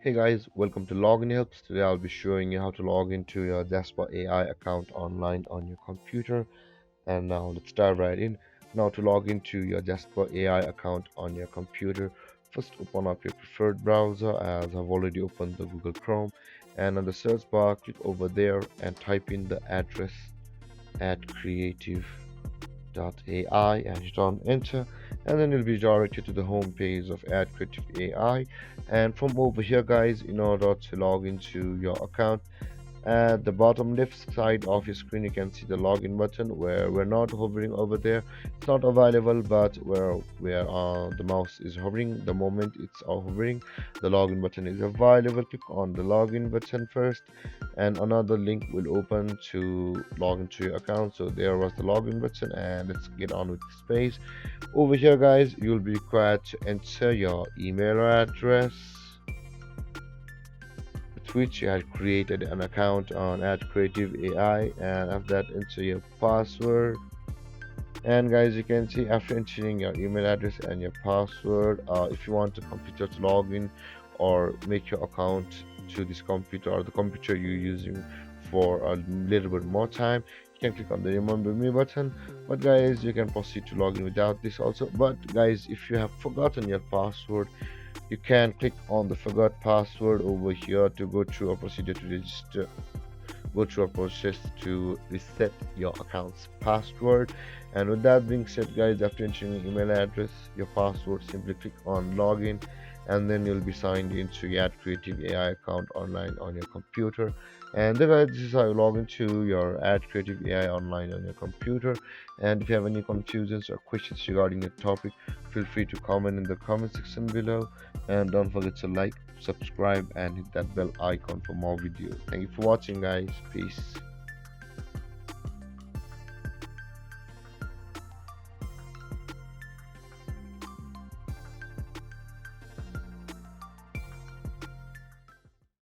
Hey guys, welcome to Login Helps. Today I'll be showing you how to log into your Jasper AI account online on your computer. And now let's dive right in. Now to log into your Jasper AI account on your computer, first open up your preferred browser as I've already opened the Google Chrome. And on the search bar, click over there and type in the address adcreative.ai and hit on enter, and then you'll be directed to the home page of AdCreative AI. And from over here guys, in order to log into your account, at the bottom left side of your screen you can see the login button where we're not hovering over there. It's not available, but where the mouse is hovering, the moment it's hovering, the login button is available. Click on the login button first and another link will open to log into your account. So there was the login button, and let's get on with this page. Over here guys, you'll be required to enter your email address with which you had created an account on AdCreative AI, and after that enter your password. And guys, you can see after entering your email address and your password, if you want the computer to log in or make your account to this computer or the computer you're using for a little bit more time, you can click on the remember me button. But guys, you can proceed to log in without this also. But guys, if you have forgotten your password, you can click on the forgot password over here to go through a procedure to register, go through a process to reset your account's password. And with that being said guys, after entering your email address, your password, simply click on login, and then you'll be signed into your AdCreative AI account online on your computer. And then guys, this is how you log into your AdCreative AI online on your computer. And if you have any confusions or questions regarding the topic, feel free to comment in the comment section below, and don't forget to like, subscribe and hit that bell icon for more videos. Thank you for watching guys. Peace.